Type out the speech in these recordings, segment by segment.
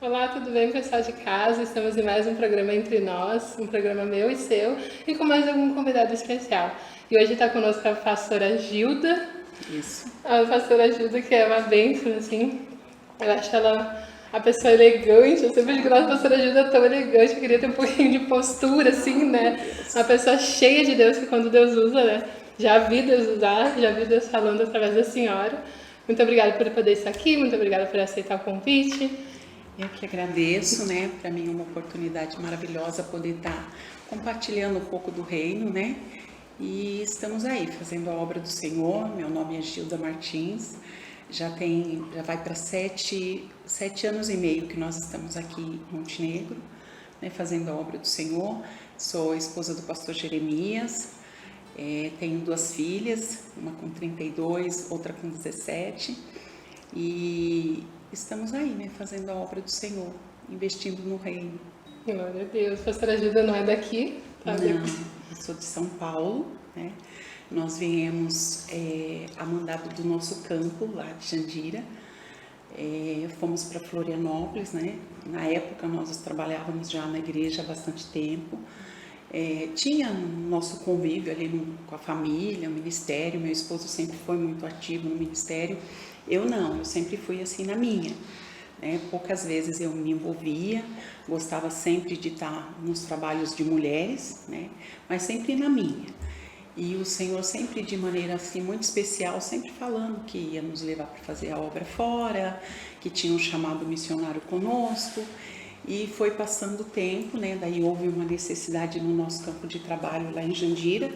Olá, tudo bem, pessoal de casa? Estamos em mais um programa Entre Nós, um programa meu e seu, e com mais algum convidado especial. E hoje está conosco a pastora Gilda. Isso. A pastora Gilda, que é uma bênção, assim. Eu acho ela a pessoa elegante. Eu sempre digo, nossa, a pastora Gilda é tão elegante, eu queria ter um pouquinho de postura, assim, né? Uma pessoa cheia de Deus, que quando Deus usa, né? Já vi Deus usar, já vi Deus falando através da senhora. Muito obrigada por poder estar aqui, muito obrigada por aceitar o convite. Eu que agradeço, né? Para mim é uma oportunidade maravilhosa poder estar compartilhando um pouco do reino, né? E estamos aí fazendo a obra do Senhor. Meu nome é Gilda Martins. Já vai para 7 anos e meio que nós estamos aqui em Montenegro, né? Fazendo a obra do Senhor. Sou a esposa do pastor Jeremias. Tenho 2 filhas, uma com 32, outra com 17. E estamos aí, né, fazendo a obra do Senhor, investindo no reino. Glória a Deus. A pastora Gilda não é daqui, tá? Não, eu sou de São Paulo, né? Nós viemos a mandado do nosso campo, lá de Jandira. Fomos para Florianópolis, né? Na época nós trabalhávamos já na igreja há bastante tempo. Tinha nosso convívio ali com a família, o ministério. Meu esposo sempre foi muito ativo no ministério. Eu não, eu sempre fui assim na minha. Poucas vezes eu me envolvia, gostava sempre de estar nos trabalhos de mulheres, né? Mas sempre na minha. E o Senhor sempre de maneira assim muito especial, sempre falando que ia nos levar para fazer a obra fora, que tinha um chamado missionário conosco. E foi passando o tempo, né? Daí houve uma necessidade no nosso campo de trabalho lá em Jandira,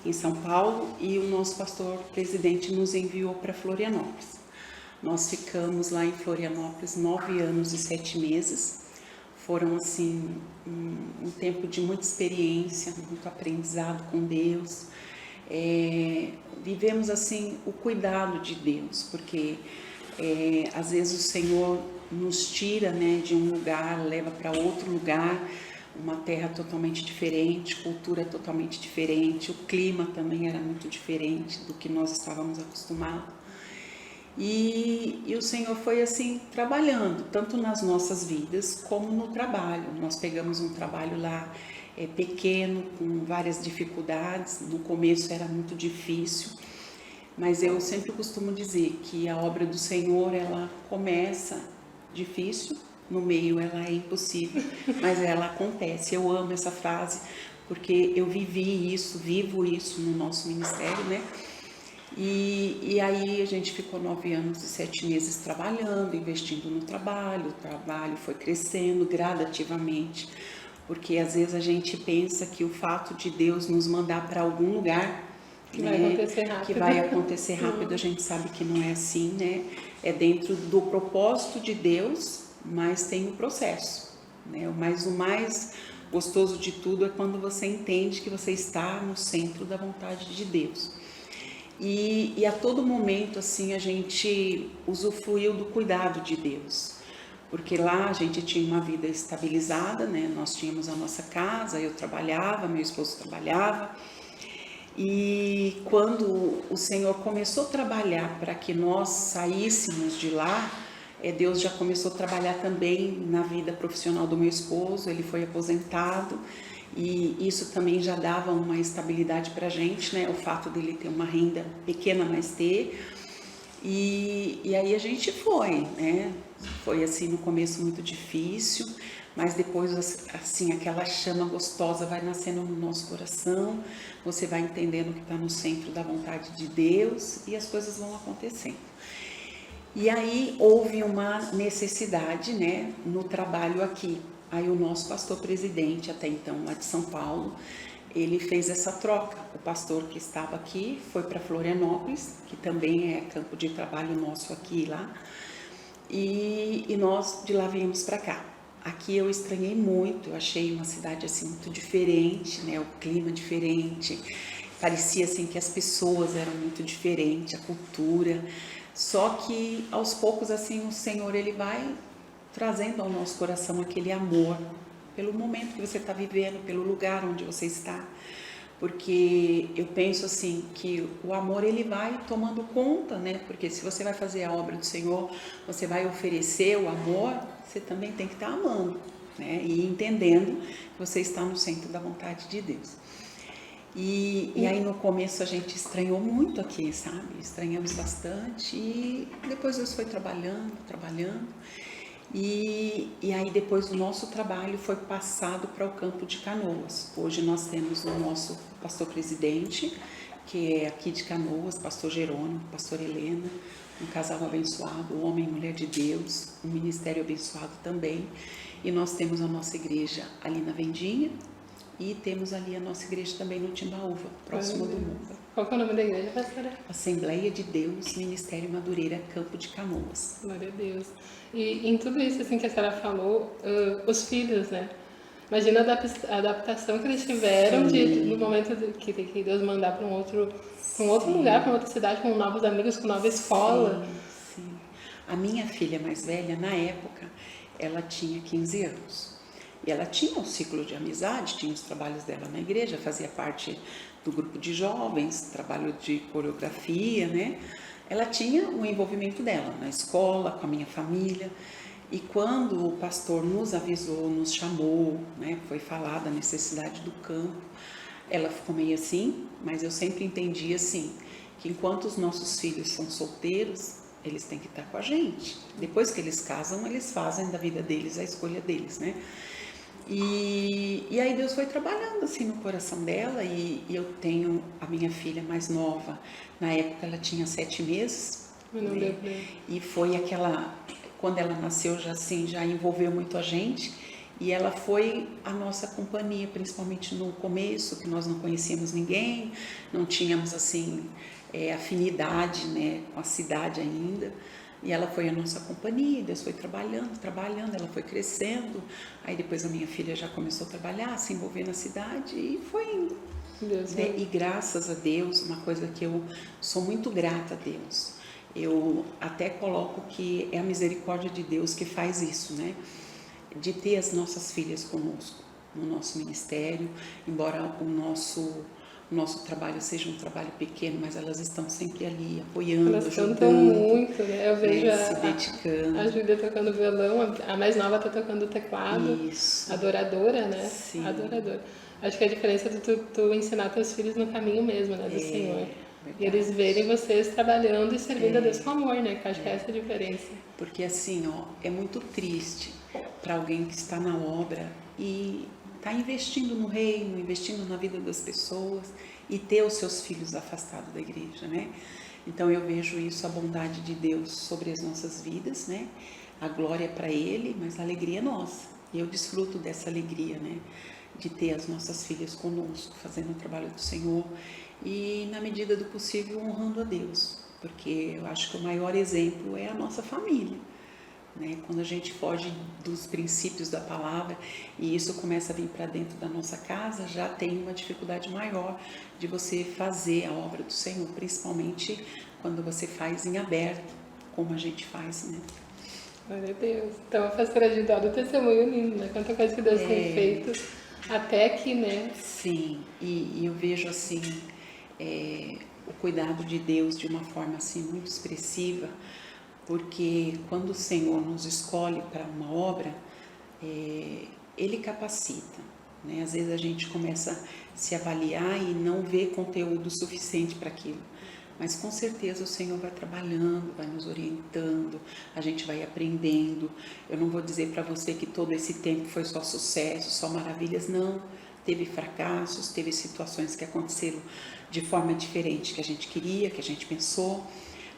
em São Paulo, e o nosso pastor presidente nos enviou para Florianópolis. Nós ficamos lá em Florianópolis 9 anos e 7 meses. Foram assim um tempo de muita experiência, muito aprendizado com Deus. Vivemos assim o cuidado de Deus, porque às vezes o Senhor nos tira, né, de um lugar, leva para outro lugar, uma terra totalmente diferente, cultura totalmente diferente, o clima também era muito diferente do que nós estávamos acostumados. E o Senhor foi assim trabalhando, tanto nas nossas vidas como no trabalho. Nós pegamos um trabalho lá pequeno, com várias dificuldades. No começo era muito difícil, mas eu sempre costumo dizer que a obra do Senhor, ela começa difícil, no meio ela é impossível, mas ela acontece. Eu amo essa frase, porque eu vivi isso, vivo isso no nosso ministério, né? E aí a gente ficou 9 anos e 7 meses trabalhando, investindo no trabalho. O trabalho foi crescendo gradativamente, porque às vezes a gente pensa que o fato de Deus nos mandar para algum lugar que vai acontecer rápido. Que vai acontecer rápido, a gente sabe que não é assim, né? É dentro do propósito de Deus, mas tem o processo, né? Mas o mais gostoso de tudo é quando você entende que você está no centro da vontade de Deus. E a todo momento, assim, a gente usufruiu do cuidado de Deus. Porque lá a gente tinha uma vida estabilizada, né? Nós tínhamos a nossa casa, eu trabalhava, meu esposo trabalhava. E quando o Senhor começou a trabalhar para que nós saíssemos de lá, Deus já começou a trabalhar também na vida profissional do meu esposo. Ele foi aposentado e isso também já dava uma estabilidade para a gente, né? O fato dele ter uma renda pequena, mas ter. E aí a gente foi, né? Foi assim no começo muito difícil, mas depois assim aquela chama gostosa vai nascendo no nosso coração, você vai entendendo que está no centro da vontade de Deus e as coisas vão acontecendo. E aí houve uma necessidade, né, no trabalho aqui. Aí o nosso pastor presidente, até então lá de São Paulo, ele fez essa troca. O pastor que estava aqui foi para Florianópolis, que também é campo de trabalho nosso aqui e lá, e nós de lá viemos para cá. Aqui eu estranhei muito, eu achei uma cidade assim muito diferente, né? O clima diferente, parecia assim que as pessoas eram muito diferentes, a cultura. Só que aos poucos assim o Senhor ele vai trazendo ao nosso coração aquele amor pelo momento que você está vivendo, pelo lugar onde você está. porque eu penso assim que o amor ele vai tomando conta, né? Porque se você vai fazer a obra do Senhor, você vai oferecer o amor, você também tem que estar amando, né? E entendendo que você está no centro da vontade de Deus. E aí no começo a gente estranhou muito aqui, sabe? Estranhamos bastante e depois Deus foi trabalhando. E aí depois o nosso trabalho foi passado para o campo de Canoas. Hoje nós temos o nosso pastor presidente, que é aqui de Canoas, pastor Jerônimo, pastor Helena, um casal abençoado, um homem e mulher de Deus, um ministério abençoado também. E nós temos a nossa igreja ali na Vendinha e temos ali a nossa igreja também no Timbaúva, próximo do Muva. Qual que é o nome da igreja, pastora? Assembleia de Deus, Ministério Madureira, Campo de Canoas. Glória a Deus. E em tudo isso assim que a senhora falou, os filhos, né? Imagina a adaptação que eles tiveram no momento que Deus mandar para um outro lugar, para uma outra cidade, com novos amigos, com nova escola. Sim. A minha filha mais velha, na época, ela tinha 15 anos. E ela tinha um ciclo de amizade, tinha os trabalhos dela na igreja, fazia parte do grupo de jovens, trabalho de coreografia, né? Ela tinha um envolvimento dela na escola, com a minha família. E quando o pastor nos avisou, nos chamou, né? Foi falada a necessidade do campo, ela ficou meio assim, mas eu sempre entendi assim, que enquanto os nossos filhos são solteiros, eles têm que estar com a gente. Depois que eles casam, eles fazem da vida deles a escolha deles, né? E aí Deus foi trabalhando assim no coração dela e eu tenho a minha filha mais nova, na época ela tinha 7 meses, né? E foi aquela, quando ela nasceu já assim, já envolveu muito a gente e ela foi a nossa companhia, principalmente no começo, que nós não conhecíamos ninguém, não tínhamos assim afinidade, né, com a cidade ainda. E ela foi a nossa companhia, Deus foi trabalhando, ela foi crescendo. Aí depois a minha filha já começou a trabalhar, se envolver na cidade e foi indo. E graças a Deus, uma coisa que eu sou muito grata a Deus. Eu até coloco que é a misericórdia de Deus que faz isso, né? De ter as nossas filhas conosco, no nosso ministério, embora o nosso trabalho seja um trabalho pequeno, mas elas estão sempre ali, apoiando, elas ajudando. Cantam muito, né? Eu vejo se dedicando. A Júlia tocando violão, a mais nova está tocando teclado. Isso. Adoradora, né? Sim. Adoradora. Acho que a diferença é tu ensinar teus filhos no caminho mesmo, né? Do Senhor. Verdade. E eles verem vocês trabalhando e servindo a Deus com amor, né? Que eu acho que é essa a diferença. Porque assim, é muito triste para alguém que está na obra e está investindo no reino, investindo na vida das pessoas e ter os seus filhos afastados da igreja, né? Então eu vejo isso, a bondade de Deus sobre as nossas vidas, né? A glória é para Ele, mas a alegria é nossa. E eu desfruto dessa alegria, né? De ter as nossas filhas conosco, fazendo o trabalho do Senhor e, na medida do possível, honrando a Deus. Porque eu acho que o maior exemplo é a nossa família. Né? Quando a gente foge dos princípios da palavra e isso começa a vir para dentro da nossa casa, já tem uma dificuldade maior de você fazer a obra do Senhor, principalmente quando você faz em aberto, como a gente faz, né? Glória a Deus. Então a pastora Gilda, o testemunho lindo, né? Quanta coisa que Deus tem feito até aqui, né? Sim, e eu vejo assim o cuidado de Deus de uma forma assim muito expressiva, porque quando o Senhor nos escolhe para uma obra, Ele capacita, né? Às vezes a gente começa a se avaliar e não vê conteúdo suficiente para aquilo, mas com certeza o Senhor vai trabalhando, vai nos orientando, a gente vai aprendendo. Eu não vou dizer para você que todo esse tempo foi só sucesso, só maravilhas, não. Teve fracassos, teve situações que aconteceram de forma diferente que a gente queria, que a gente pensou,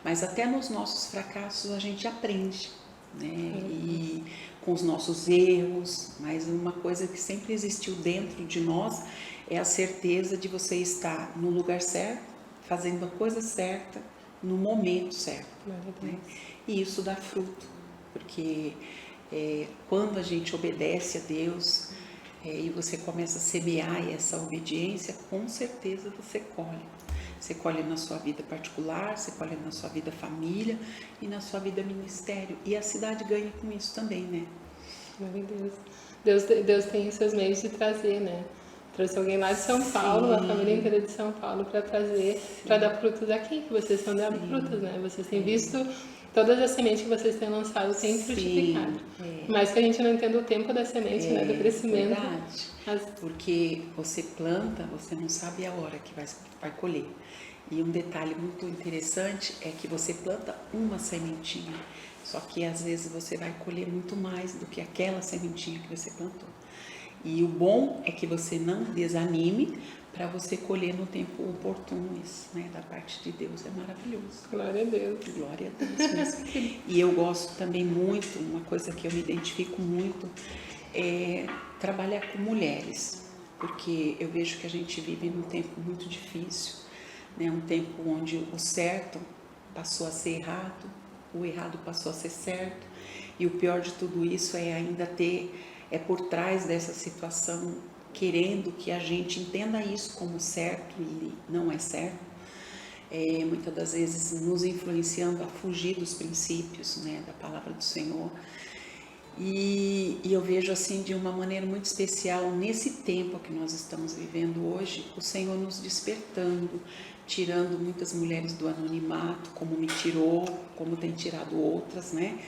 mas até nos nossos fracassos a gente aprende, né? E com os nossos erros, mas uma coisa que sempre existiu dentro de nós é a certeza de você estar no lugar certo, fazendo a coisa certa, no momento certo, né? E isso dá fruto, porque quando a gente obedece a Deus e você começa a semear essa obediência, com certeza você colhe. Você colhe na sua vida particular, você colhe na sua vida família e na sua vida ministério. E a cidade ganha com isso também, né? Glória a Deus. Deus tem os seus meios de trazer, né? Trouxe alguém lá de São Paulo, a família inteira de São Paulo, para trazer, para dar frutos aqui, que vocês estão dando frutos, né? Vocês têm visto, todas as sementes que vocês têm lançado têm frutificado. Mas que a gente não entenda o tempo da semente, né? Do crescimento. Verdade. Porque você planta, você não sabe a hora que vai colher. E um detalhe muito interessante é que você planta uma sementinha, só que às vezes você vai colher muito mais do que aquela sementinha que você plantou. E o bom é que você não desanime para você colher no tempo oportuno isso, né? Da parte de Deus, é maravilhoso. Glória a Deus. Glória a Deus mesmo. E eu gosto também muito, uma coisa que eu me identifico muito, é trabalhar com mulheres, porque eu vejo que a gente vive num tempo muito difícil, né? Um tempo onde o certo passou a ser errado, o errado passou a ser certo, e o pior de tudo isso é ainda por trás dessa situação, querendo que a gente entenda isso como certo e não é certo, muitas das vezes nos influenciando a fugir dos princípios, né, da palavra do Senhor. E eu vejo assim de uma maneira muito especial nesse tempo que nós estamos vivendo hoje, o Senhor nos despertando, tirando muitas mulheres do anonimato, como me tirou, como tem tirado outras, né?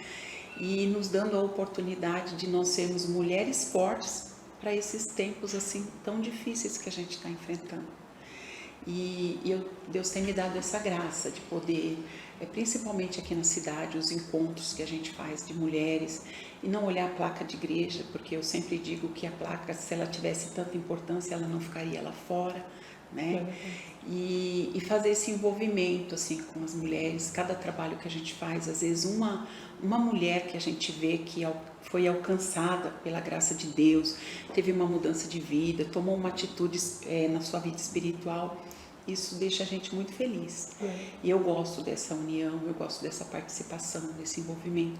E nos dando a oportunidade de nós sermos mulheres fortes para esses tempos assim tão difíceis que a gente está enfrentando. Deus tem me dado essa graça de poder, principalmente aqui na cidade, os encontros que a gente faz de mulheres, e não olhar a placa de igreja, porque eu sempre digo que a placa, se ela tivesse tanta importância, ela não ficaria lá fora, né? E fazer esse envolvimento assim com as mulheres, cada trabalho que a gente faz, às vezes uma mulher que a gente vê que foi alcançada pela graça de Deus, teve uma mudança de vida, tomou uma atitude na sua vida espiritual, isso deixa a gente muito feliz. E eu gosto dessa união, eu gosto dessa participação, desse envolvimento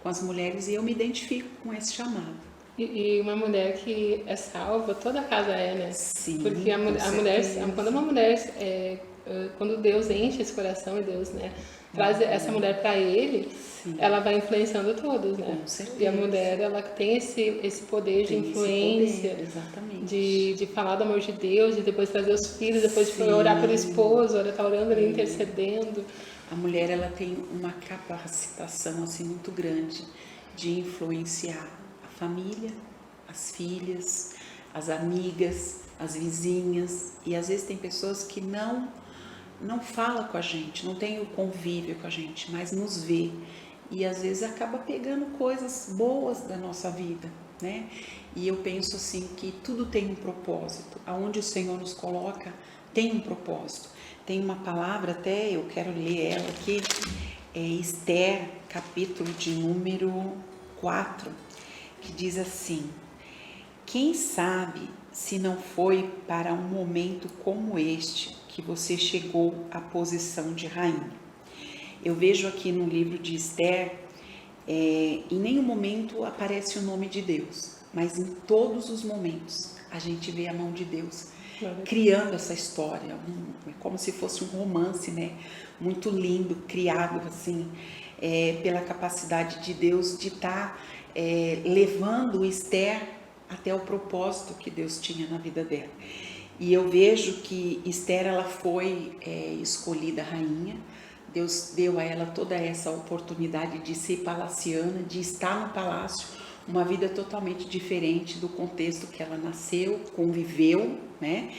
com as mulheres, e eu me identifico com esse chamado. E uma mulher que é salva, toda a casa é, né? Sim, porque a mulher, quando uma mulher, quando Deus enche esse coração e Deus, né, traz essa mulher para Ele, sim, ela vai influenciando todos, né? Com certeza. E a mulher, ela tem esse poder de influência, de falar do amor de Deus, de depois trazer os filhos, depois de orar pelo esposo, ela tá orando ali, intercedendo. A mulher, ela tem uma capacitação assim muito grande de influenciar a família, as filhas, as amigas, as vizinhas, e às vezes tem pessoas que não fala com a gente, não tem o convívio com a gente, mas nos vê, e às vezes acaba pegando coisas boas da nossa vida, né? E eu penso assim que tudo tem um propósito, aonde o Senhor nos coloca tem um propósito. Tem uma palavra, até eu quero ler ela aqui, Esther, capítulo de número 4, que diz assim: quem sabe se não foi para um momento como este que você chegou à posição de rainha. Eu vejo aqui no livro de Esther, em nenhum momento aparece o nome de Deus, mas em todos os momentos a gente vê a mão de Deus criando essa história, é como se fosse um romance, né? Muito lindo, criado assim, pela capacidade de Deus de estar levando Esther até o propósito que Deus tinha na vida dela. E eu vejo que Esther, ela foi escolhida rainha. Deus deu a ela toda essa oportunidade de ser palaciana, de estar no palácio, uma vida totalmente diferente do contexto que ela nasceu, conviveu, né?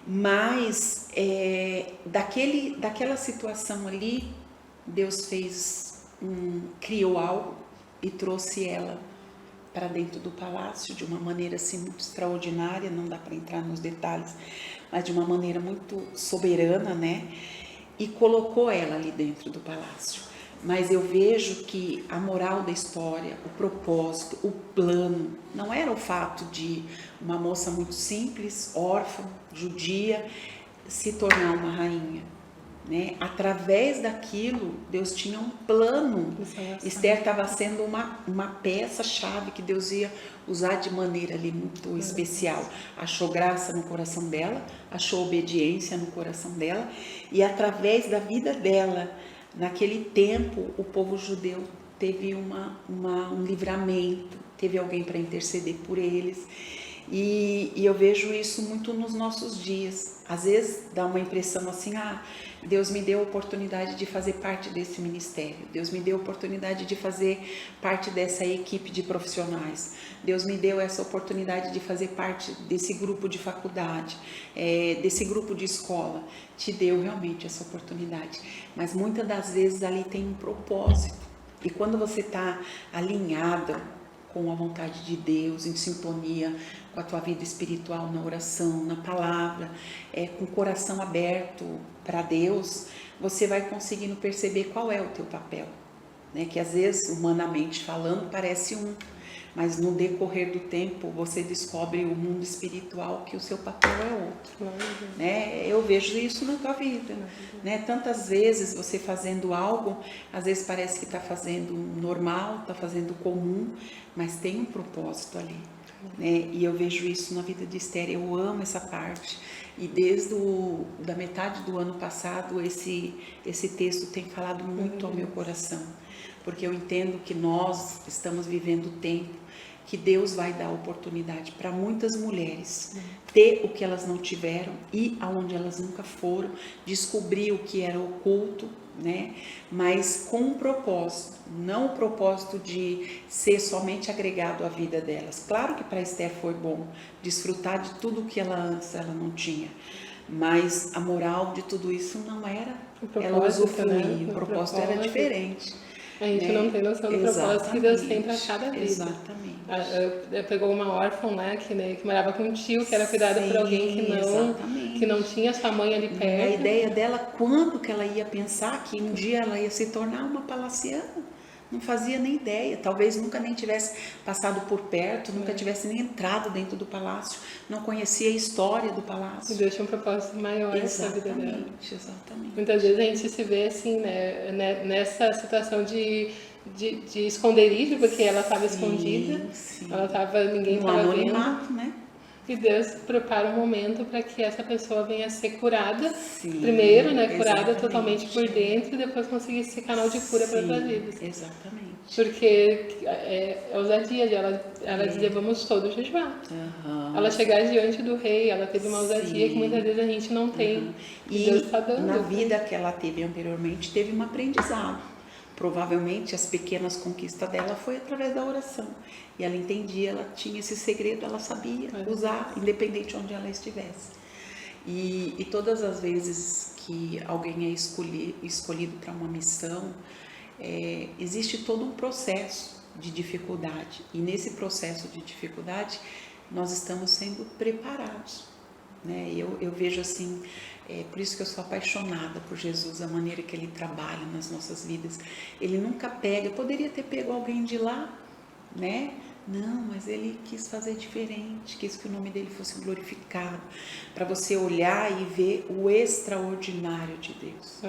Mas daquela situação ali, Deus criou algo e trouxe ela para dentro do palácio de uma maneira assim muito extraordinária, não dá para entrar nos detalhes, mas de uma maneira muito soberana, né? E colocou ela ali dentro do palácio. Mas eu vejo que a moral da história, o propósito, o plano, não era o fato de uma moça muito simples, órfã, judia, se tornar uma rainha, né? Através daquilo, Deus tinha um plano. Esther estava sendo uma peça-chave que Deus ia usar de maneira ali muito especial. Achou graça no coração dela, achou obediência no coração dela, e através da vida dela, naquele tempo, o povo judeu teve um livramento, teve alguém para interceder por eles. E eu vejo isso muito nos nossos dias. Às vezes dá uma impressão assim, Deus me deu a oportunidade de fazer parte desse ministério, Deus me deu a oportunidade de fazer parte dessa equipe de profissionais, Deus me deu essa oportunidade de fazer parte desse grupo de faculdade, desse grupo de escola. Te deu realmente essa oportunidade, mas muitas das vezes ali tem um propósito, e quando você está alinhada com a vontade de Deus, em sintonia com a tua vida espiritual, na oração, na palavra, com o coração aberto para Deus, você vai conseguindo perceber qual é o teu papel, né? Que às vezes, humanamente falando, parece um, mas no decorrer do tempo você descobre o mundo espiritual que o seu papel é outro, né? Eu vejo isso na tua vida, né? Tantas vezes você fazendo algo, às vezes parece que está fazendo normal, está fazendo comum, mas tem um propósito ali, né? E eu vejo isso na vida de Esther. Eu amo essa parte, e desde da metade do ano passado esse texto tem falado muito ao meu coração, porque eu entendo que nós estamos vivendo o tempo que Deus vai dar oportunidade para muitas mulheres ter o que elas não tiveram, ir aonde elas nunca foram, descobrir o que era oculto, né? Mas com um propósito, não o propósito de ser somente agregado à vida delas. Claro que para Esther foi bom desfrutar de tudo que ela antes ela não tinha, mas a moral de tudo isso não era ela usufruir, né? O propósito era diferente. A gente não tem noção do propósito que Deus tem para cada vida. Exatamente. Eu pegou uma órfã, né, que morava com um tio, que era cuidada por alguém que não tinha sua mãe ali perto. A ideia dela, quando que ela ia pensar que um dia ela ia se tornar uma palaciana? Não fazia nem ideia, talvez nunca nem tivesse passado por perto, nunca tivesse nem entrado dentro do palácio, não conhecia a história do palácio. E Deus tinha um propósito maior nessa vida dela. Exatamente. Muitas vezes a gente se vê assim, né, nessa situação de esconderijo, porque ela estava escondida, ninguém estava vendo. Né? E Deus prepara um momento para que essa pessoa venha a ser curada, primeiro, né, curada totalmente por dentro, e depois conseguir ser canal de cura para outras vidas. Exatamente. Porque é ousadia de ela dizer, vamos todos jejuar. Ela chegar diante do rei, ela teve uma ousadia que muitas vezes a gente não tem. E Deus está dando. Na vida que ela teve anteriormente, teve um aprendizado. Provavelmente as pequenas conquistas dela foi através da oração. E ela entendia, ela tinha esse segredo, ela sabia usar, independente de onde ela estivesse. E todas as vezes que alguém é escolhido para uma missão, existe todo um processo de dificuldade. E nesse processo de dificuldade, nós estamos sendo preparados, né? Eu vejo assim, por isso que eu sou apaixonada por Jesus, a maneira que Ele trabalha nas nossas vidas. Ele nunca pega, poderia ter pego alguém de lá, né? Não, mas Ele quis fazer diferente, quis que o nome dele fosse glorificado, para você olhar e ver o extraordinário de Deus.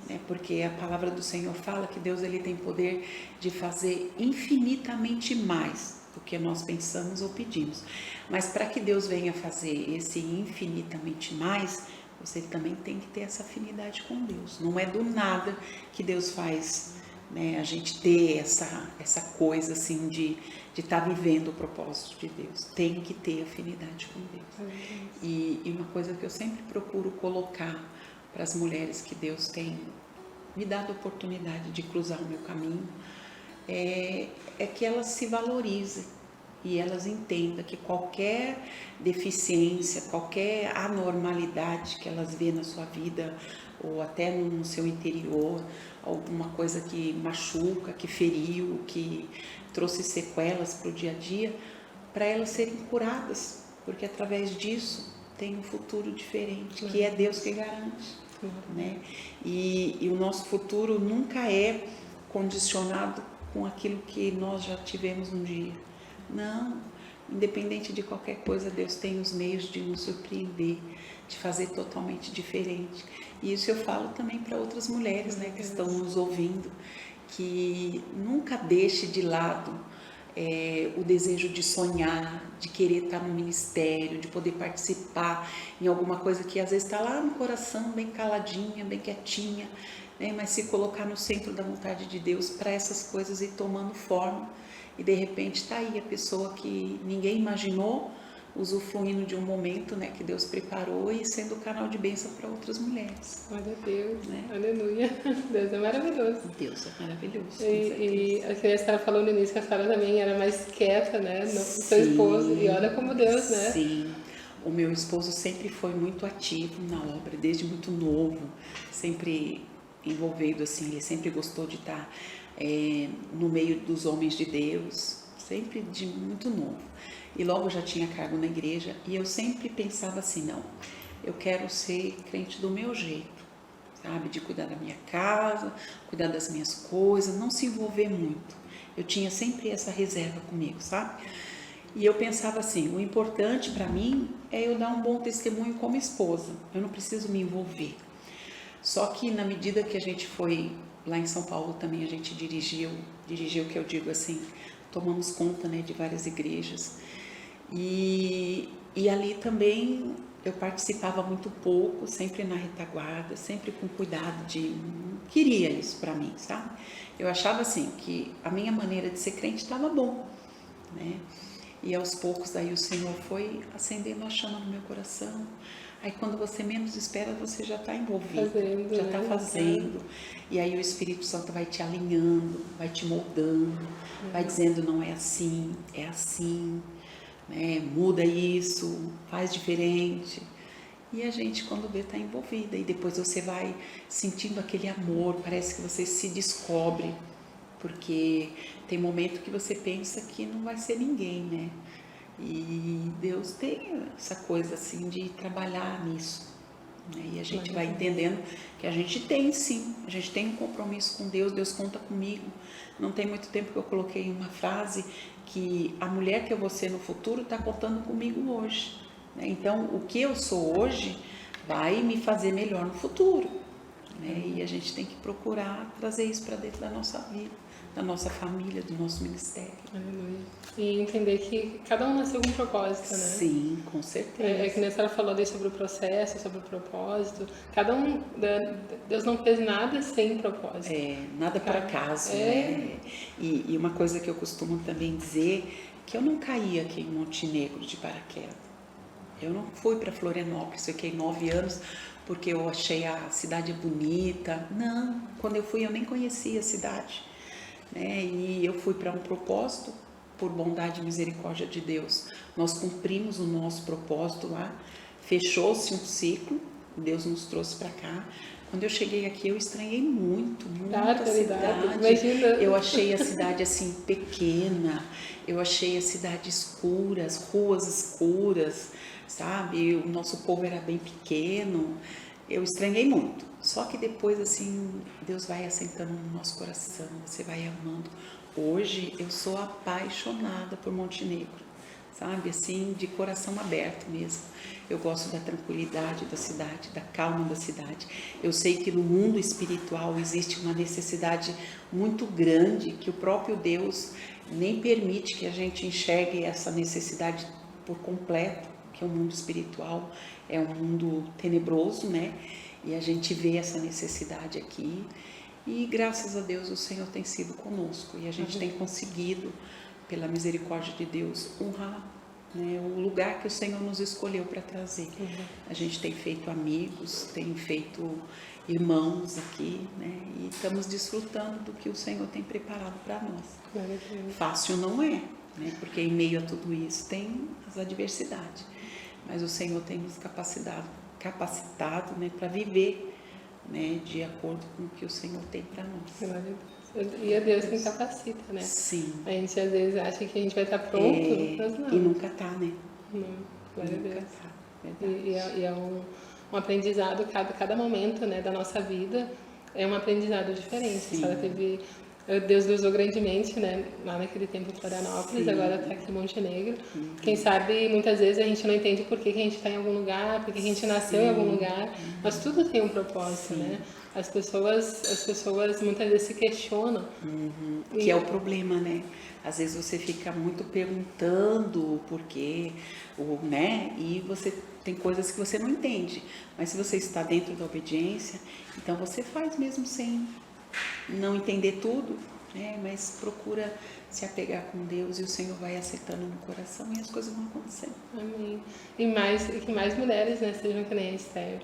Né? Porque a palavra do Senhor fala que Deus ele tem poder de fazer infinitamente mais do que nós pensamos ou pedimos. Mas para que Deus venha fazer esse infinitamente mais, você também tem que ter essa afinidade com Deus. Não é do nada que Deus faz, né, a gente ter essa coisa assim de estar vivendo o propósito de Deus. Tem que ter afinidade com Deus. E uma coisa que eu sempre procuro colocar para as mulheres que Deus tem me dado a oportunidade de cruzar o meu caminho, é que elas se valorizem e elas entendam que qualquer deficiência, qualquer anormalidade que elas vê na sua vida ou até no seu interior, alguma coisa que machuca, que feriu, que trouxe sequelas para o dia a dia, para elas serem curadas, porque através disso tem um futuro diferente, que é Deus que garante, né? E o nosso futuro nunca é condicionado com aquilo que nós já tivemos um dia. Não, independente de qualquer coisa, Deus tem os meios de nos surpreender, de fazer totalmente diferente. E isso eu falo também para outras mulheres, né, que estão nos ouvindo, que nunca deixe de lado o desejo de sonhar, de querer estar no ministério, de poder participar em alguma coisa que às vezes está lá no coração, bem caladinha, bem quietinha, né, mas se colocar no centro da vontade de Deus para essas coisas ir tomando forma. E de repente está aí a pessoa que ninguém imaginou, usufruindo de um momento, né, que Deus preparou e sendo canal de bênção para outras mulheres. Glória a Deus, Né? aleluia. Deus é maravilhoso. Deus é maravilhoso. E a criança estava falando no início que a Sara também era mais quieta, né? No seu Sim, esposo. E olha como Deus, né? Sim. O meu esposo sempre foi muito ativo na obra, desde muito novo, sempre envolvido assim, ele sempre gostou de estar no meio dos homens de Deus, sempre de muito novo. E logo já tinha cargo na igreja e eu sempre pensava assim, não, eu quero ser crente do meu jeito, sabe? De cuidar da minha casa, cuidar das minhas coisas, não se envolver muito. Eu tinha sempre essa reserva comigo, sabe? E eu pensava assim, o importante para mim é eu dar um bom testemunho como esposa, eu não preciso me envolver. Só que na medida que a gente foi, lá em São Paulo também a gente dirigiu que eu digo assim, tomamos conta, né, de várias igrejas. E ali também eu participava muito pouco, sempre na retaguarda, sempre com cuidado não queria isso para mim, sabe? Eu achava assim, que a minha maneira de ser crente estava bom, né? E aos poucos daí o Senhor foi acendendo a chama no meu coração. Aí quando você menos espera, você já está envolvido, já está fazendo. E aí o Espírito Santo vai te alinhando, vai te moldando, vai dizendo não é assim, né? Muda isso, faz diferente. E a gente quando vê está envolvida. E depois você vai sentindo aquele amor, parece que você se descobre. Porque tem momento que você pensa que não vai ser ninguém, né? E Deus tem essa coisa assim de trabalhar nisso, né? E a gente vai entendendo que a gente tem sim, a gente tem um compromisso com Deus, Deus conta comigo. Não tem muito tempo que eu coloquei uma frase que a mulher que eu vou ser no futuro está contando comigo hoje, né? Então o que eu sou hoje vai me fazer melhor no futuro, né? E a gente tem que procurar trazer isso para dentro da nossa vida, da nossa família, do nosso ministério. Aleluia. E entender que cada um nasceu com um propósito, né? Sim, com certeza. É que nem a senhora falou ali sobre o processo, sobre o propósito. Cada um, Deus não fez nada sem propósito. Nada por acaso, né? E uma coisa que eu costumo também dizer, que eu não caí aqui em Montenegro de paraquedas. Eu não fui para Florianópolis, fiquei 9 anos porque eu achei a cidade bonita. Não, quando eu fui eu nem conhecia a cidade, né? E eu fui para um propósito, por bondade e misericórdia de Deus. Nós cumprimos o nosso propósito lá, fechou-se um ciclo, Deus nos trouxe para cá. Quando eu cheguei aqui eu estranhei muito a cidade. Imagina. Eu achei a cidade assim pequena, eu achei a cidade escura, as ruas escuras, sabe? O nosso povo era bem pequeno, eu estranhei muito. Só que depois assim, Deus vai assentando no nosso coração, você vai amando. Hoje eu sou apaixonada por Montenegro, sabe? Assim, de coração aberto mesmo. Eu gosto da tranquilidade da cidade, da calma da cidade. Eu sei que no mundo espiritual existe uma necessidade muito grande, que o próprio Deus nem permite que a gente enxergue essa necessidade por completo, que o mundo espiritual é um mundo tenebroso, né? E a gente vê essa necessidade aqui. E graças a Deus o Senhor tem sido conosco e a gente tem conseguido, pela misericórdia de Deus, honrar, né, o lugar que o Senhor nos escolheu para trazer. A gente tem feito amigos, tem feito irmãos aqui, né, e estamos desfrutando do que o Senhor tem preparado para nós. Fácil não é, né, porque em meio a tudo isso tem as adversidades, mas o Senhor tem nos capacitado, né, para viver, né, de acordo com o que o Senhor tem para nós. E é Deus quem capacita, né? Sim. A gente às vezes acha que a gente vai estar pronto, mas não. E nunca está, né? Não, glória a Deus. Tá, E é um aprendizado, cada momento, né, da nossa vida é um aprendizado diferente. Sim. A senhora teve... Deus usou grandemente, né, lá naquele tempo em Florianópolis, agora está aqui em Montenegro. Quem sabe, muitas vezes a gente não entende por que a gente está em algum lugar, por que a gente nasceu em algum lugar, mas tudo tem um propósito, né? As pessoas muitas vezes se questionam. Que é o problema, né? Às vezes você fica muito perguntando o porquê, né? E você tem coisas que você não entende. Mas se você está dentro da obediência, então você faz mesmo sem não entender tudo, né? Mas procura se apegar com Deus e o Senhor vai acertando no coração e as coisas vão acontecendo. Amém. E que mais mulheres, né, sejam que nem a Esther,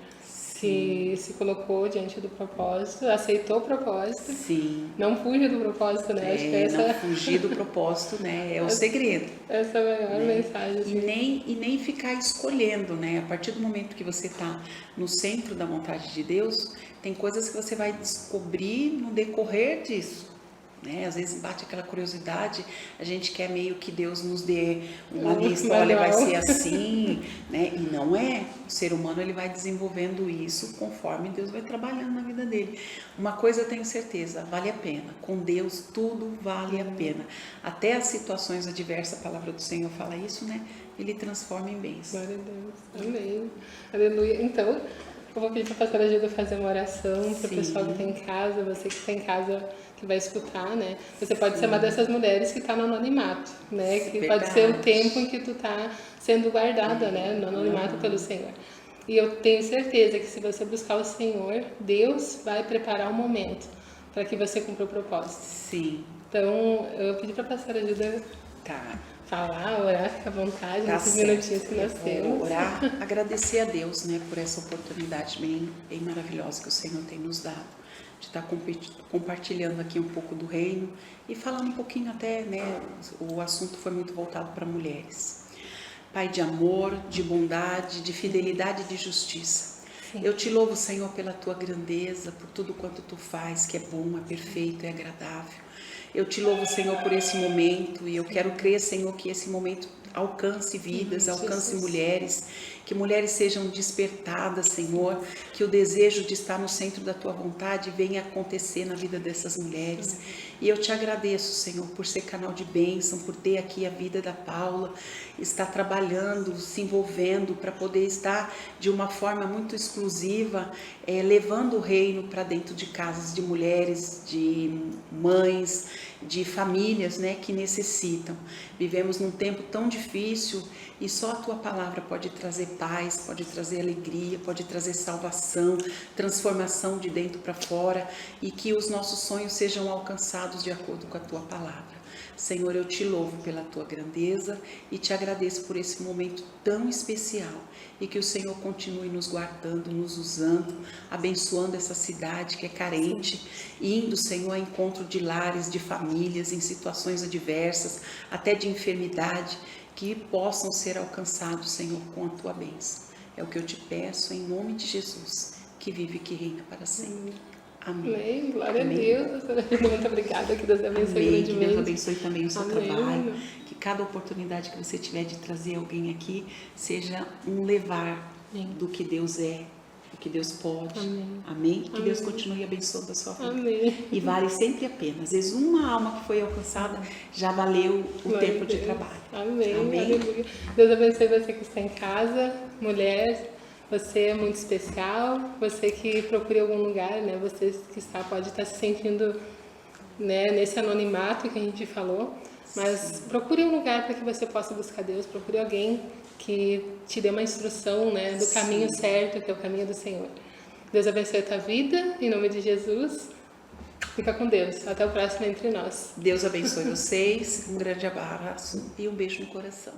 que se colocou diante do propósito, aceitou o propósito, Sim. não fuja do propósito, né? Acho que essa, Não fugir do propósito, né? É o segredo. essa é a maior Né? mensagem. Assim. E nem ficar escolhendo, né? A partir do momento que você está no centro da vontade de Deus, tem coisas que você vai descobrir no decorrer disso. Né? Às vezes bate aquela curiosidade, a gente quer meio que Deus nos dê uma lista, olha, vai ser assim, né? E não é. O ser humano ele vai desenvolvendo isso conforme Deus vai trabalhando na vida dele. Uma coisa eu tenho certeza, vale a pena. Com Deus tudo vale a pena. Até as situações adversas, a palavra do Senhor fala isso, né? Ele transforma em bênção. Glória a Deus. Amém. Aleluia. Então, eu vou pedir para a pastora Gilda fazer uma oração para o pessoal que está em casa, você que está em casa que vai escutar, né? Você pode ser uma dessas mulheres que está no anonimato, né? Que pode ser o tempo em que tu está sendo guardada, né? No anonimato pelo Senhor. E eu tenho certeza que se você buscar o Senhor, Deus vai preparar um momento para que você cumpra o propósito. Sim. Então, eu pedi para a pastora Gilda falar, orar, fica à vontade nesses minutinhos que nós temos. Orar, agradecer a Deus, né, por essa oportunidade bem maravilhosa que o Senhor tem nos dado, de estar compartilhando aqui um pouco do reino e falando um pouquinho até, né, o assunto foi muito voltado para mulheres. Pai de amor, de bondade, de fidelidade e de justiça. Sim. Eu te louvo, Senhor, pela tua grandeza, por tudo quanto tu faz, que é bom, é perfeito, é agradável. Eu te louvo, Senhor, por esse momento e eu quero crer, Senhor, que esse momento alcance vidas, alcance mulheres, que mulheres sejam despertadas, Senhor, que o desejo de estar no centro da tua vontade venha acontecer na vida dessas mulheres. E eu te agradeço, Senhor, por ser canal de bênção, por ter aqui a vida da Paula, estar trabalhando, se envolvendo para poder estar de uma forma muito exclusiva, levando o reino para dentro de casas de mulheres, de mães, de famílias, né, que necessitam. Vivemos num tempo tão difícil e só a tua palavra pode trazer paz, pode trazer alegria, pode trazer salvação, transformação de dentro para fora e que os nossos sonhos sejam alcançados de acordo com a tua palavra. Senhor, eu te louvo pela tua grandeza e te agradeço por esse momento tão especial e que o Senhor continue nos guardando, nos usando, abençoando essa cidade que é carente, indo, Senhor, a encontro de lares, de famílias em situações adversas, até de enfermidade, que possam ser alcançados, Senhor, com a tua bênção. É o que eu te peço em nome de Jesus, que vive e que reina para sempre. Amém. Amém. Glória a Deus. Muito obrigada. Que Deus abençoe grandemente. Que Deus abençoe também o seu trabalho. Que cada oportunidade que você tiver de trazer alguém aqui seja um levar do que Deus é, do que Deus pode. Amém. Que Deus continue abençoando a sua vida. Amém. E vale sempre a pena. Às vezes uma alma que foi alcançada já valeu o tempo de trabalho. Amém. Aleluia. Deus abençoe você que está em casa, mulher. Você é muito especial, você que procura algum lugar, né? Você que pode estar se sentindo, né, nesse anonimato que a gente falou, mas procure um lugar para que você possa buscar Deus, procure alguém que te dê uma instrução, né, do caminho certo, que é o caminho do Senhor. Deus abençoe a tua vida, em nome de Jesus. Fica com Deus. Até o próximo Entre Nós. Deus abençoe vocês, um grande abraço e um beijo no coração.